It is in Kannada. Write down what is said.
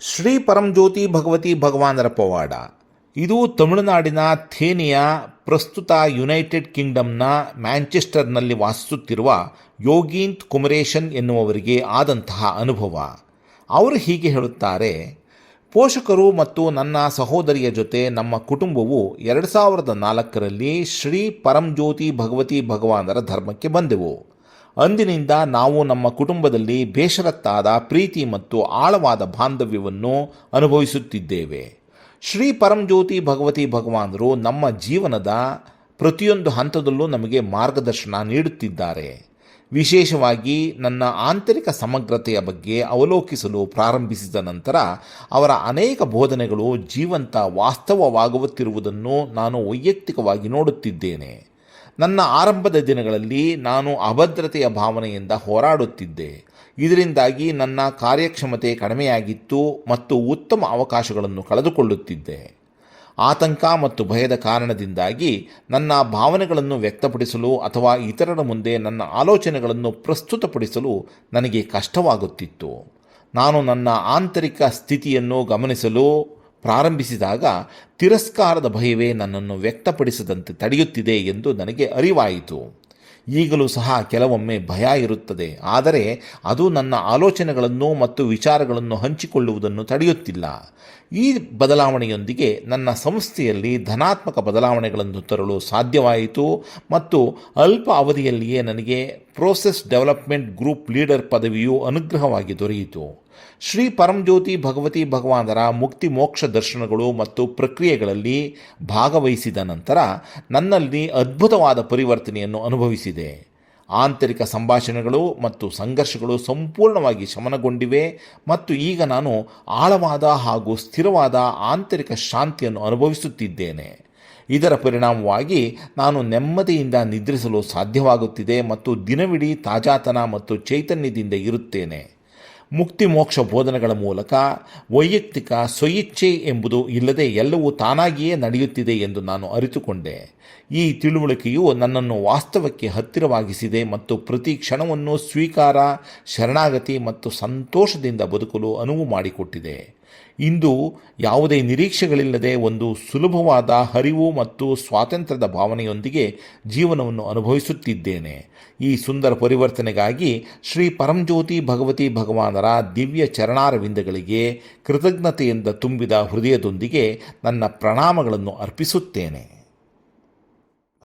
ಶ್ರೀ ಪರಂಜ್ಯೋತಿ ಭಗವತಿ ಭಗವಾನರ ಪವಾಡ. ಇದು ತಮಿಳುನಾಡಿನ ಥೇನಿಯ, ಪ್ರಸ್ತುತ ಯುನೈಟೆಡ್ ಕಿಂಗ್ಡಮ್ನ ಮ್ಯಾಂಚೆಸ್ಟರ್ನಲ್ಲಿ ವಾಸಿಸುತ್ತಿರುವ ಯೋಗೀಂತ್ ಕುಮರೇಶನ್ ಎನ್ನುವವರಿಗೆ ಆದಂತಹ ಅನುಭವ. ಅವರು ಹೀಗೆ ಹೇಳುತ್ತಾರೆ: ಪೋಷಕರು ಮತ್ತು ನನ್ನ ಸಹೋದರಿಯ ಜೊತೆ ನಮ್ಮ ಕುಟುಂಬವು 2004ರಲ್ಲಿ ಶ್ರೀ ಪರಂಜ್ಯೋತಿ ಭಗವತಿ ಭಗವಾನರ ಧರ್ಮಕ್ಕೆ ಬಂದೆವು. ಅಂದಿನಿಂದ ನಾವು ನಮ್ಮ ಕುಟುಂಬದಲ್ಲಿ ಬೇಷರತ್ತಾದ ಪ್ರೀತಿ ಮತ್ತು ಆಳವಾದ ಬಾಂಧವ್ಯವನ್ನು ಅನುಭವಿಸುತ್ತಿದ್ದೇವೆ. ಶ್ರೀ ಪರಂಜ್ಯೋತಿ ಭಗವತಿ ಭಗವಾನರು ನಮ್ಮ ಜೀವನದ ಪ್ರತಿಯೊಂದು ಹಂತದಲ್ಲೂ ನಮಗೆ ಮಾರ್ಗದರ್ಶನ ನೀಡುತ್ತಿದ್ದಾರೆ. ವಿಶೇಷವಾಗಿ ನನ್ನ ಆಂತರಿಕ ಸಮಗ್ರತೆಯ ಬಗ್ಗೆ ಅವಲೋಕಿಸಲು ಪ್ರಾರಂಭಿಸಿದ ನಂತರ ಅವರ ಅನೇಕ ಬೋಧನೆಗಳು ಜೀವಂತ ವಾಸ್ತವವಾಗುತ್ತಿರುವುದನ್ನು ನಾನು ವೈಯಕ್ತಿಕವಾಗಿ ನೋಡುತ್ತಿದ್ದೇನೆ. ನನ್ನ ಆರಂಭದ ದಿನಗಳಲ್ಲಿ ನಾನು ಅಭದ್ರತೆಯ ಭಾವನೆಯಿಂದ ಹೋರಾಡುತ್ತಿದ್ದೆ. ಇದರಿಂದಾಗಿ ನನ್ನ ಕಾರ್ಯಕ್ಷಮತೆ ಕಡಿಮೆಯಾಗಿತ್ತು ಮತ್ತು ಉತ್ತಮ ಅವಕಾಶಗಳನ್ನು ಕಳೆದುಕೊಳ್ಳುತ್ತಿದ್ದೆ. ಆತಂಕ ಮತ್ತು ಭಯದ ಕಾರಣದಿಂದಾಗಿ ನನ್ನ ಭಾವನೆಗಳನ್ನು ವ್ಯಕ್ತಪಡಿಸಲು ಅಥವಾ ಇತರರ ಮುಂದೆ ನನ್ನ ಆಲೋಚನೆಗಳನ್ನು ಪ್ರಸ್ತುತಪಡಿಸಲು ನನಗೆ ಕಷ್ಟವಾಗುತ್ತಿತ್ತು. ನಾನು ನನ್ನ ಆಂತರಿಕ ಸ್ಥಿತಿಯನ್ನು ಗಮನಿಸಲು ಪ್ರಾರಂಭಿಸಿದಾಗ ತಿರಸ್ಕಾರದ ಭಯವೇ ನನ್ನನ್ನು ವ್ಯಕ್ತಪಡಿಸದಂತೆ ತಡೆಯುತ್ತಿದೆ ಎಂದು ನನಗೆ ಅರಿವಾಯಿತು. ಈಗಲೂ ಸಹ ಕೆಲವೊಮ್ಮೆ ಭಯ ಇರುತ್ತದೆ, ಆದರೆ ಅದು ನನ್ನ ಆಲೋಚನೆಗಳನ್ನು ಮತ್ತು ವಿಚಾರಗಳನ್ನು ಹಂಚಿಕೊಳ್ಳುವುದನ್ನು ತಡೆಯುತ್ತಿಲ್ಲ. ಈ ಬದಲಾವಣೆಯೊಂದಿಗೆ ನನ್ನ ಸಂಸ್ಥೆಯಲ್ಲಿ ಧನಾತ್ಮಕ ಬದಲಾವಣೆಗಳನ್ನು ತರಲು ಸಾಧ್ಯವಾಯಿತು ಮತ್ತು ಅಲ್ಪ ಅವಧಿಯಲ್ಲಿಯೇ ನನಗೆ ಪ್ರೋಸೆಸ್ ಡೆವಲಪ್ಮೆಂಟ್ ಗ್ರೂಪ್ ಲೀಡರ್ ಪದವಿಯು ಅನುಗ್ರಹವಾಗಿ ದೊರೆಯಿತು. ಶ್ರೀ ಪರಂಜ್ಯೋತಿ ಭಗವತಿ ಭಗವಾನರ ಮುಕ್ತಿ ಮೋಕ್ಷ ದರ್ಶನಗಳು ಮತ್ತು ಪ್ರಕ್ರಿಯೆಗಳಲ್ಲಿ ಭಾಗವಹಿಸಿದ ನಂತರ ನನ್ನಲ್ಲಿ ಅದ್ಭುತವಾದ ಪರಿವರ್ತನೆಯನ್ನು ಅನುಭವಿಸಿದೆ. ಆಂತರಿಕ ಸಂಭಾಷಣೆಗಳು ಮತ್ತು ಸಂಘರ್ಷಗಳು ಸಂಪೂರ್ಣವಾಗಿ ಶಮನಗೊಂಡಿವೆ ಮತ್ತು ಈಗ ನಾನು ಆಳವಾದ ಹಾಗೂ ಸ್ಥಿರವಾದ ಆಂತರಿಕ ಶಾಂತಿಯನ್ನು ಅನುಭವಿಸುತ್ತಿದ್ದೇನೆ. ಇದರ ಪರಿಣಾಮವಾಗಿ ನಾನು ನೆಮ್ಮದಿಯಿಂದ ನಿದ್ರಿಸಲು ಸಾಧ್ಯವಾಗುತ್ತಿದೆ ಮತ್ತು ದಿನವಿಡೀ ತಾಜಾತನ ಮತ್ತು ಚೈತನ್ಯದಿಂದ ಇರುತ್ತೇನೆ. ಮುಕ್ತಿ ಮೋಕ್ಷ ಬೋಧನೆಗಳ ಮೂಲಕ ವೈಯಕ್ತಿಕ ಸ್ವಇಚ್ಛೆ ಎಂಬುದು ಇಲ್ಲದೆ ಎಲ್ಲವೂ ತಾನಾಗಿಯೇ ನಡೆಯುತ್ತಿದೆ ಎಂದು ನಾನು ಅರಿತುಕೊಂಡೆ. ಈ ತಿಳುವಳಿಕೆಯು ನನ್ನನ್ನು ವಾಸ್ತವಕ್ಕೆ ಹತ್ತಿರವಾಗಿಸಿದೆ ಮತ್ತು ಪ್ರತಿ ಕ್ಷಣವನ್ನು ಸ್ವೀಕಾರ, ಶರಣಾಗತಿ ಮತ್ತು ಸಂತೋಷದಿಂದ ಬದುಕಲು ಅನುವು ಮಾಡಿಕೊಟ್ಟಿದೆ. ಇಂದು ಯಾವುದೇ ನಿರೀಕ್ಷೆಗಳಿಲ್ಲದೆ ಒಂದು ಸುಲಭವಾದ ಹರಿವು ಮತ್ತು ಸ್ವಾತಂತ್ರ್ಯದ ಭಾವನೆಯೊಂದಿಗೆ ಜೀವನವನ್ನು ಅನುಭವಿಸುತ್ತಿದ್ದೇನೆ. ಈ ಸುಂದರ ಪರಿವರ್ತನೆಗಾಗಿ ಶ್ರೀ ಪರಂಜ್ಯೋತಿ ಭಗವತಿ ಭಗವಾನರ ದಿವ್ಯ ಚರಣಾರವಿಂದಗಳಿಗೆ ಕೃತಜ್ಞತೆಯಿಂದ ತುಂಬಿದ ಹೃದಯದೊಂದಿಗೆ ನನ್ನ ಪ್ರಣಾಮಗಳನ್ನು ಅರ್ಪಿಸುತ್ತೇನೆ.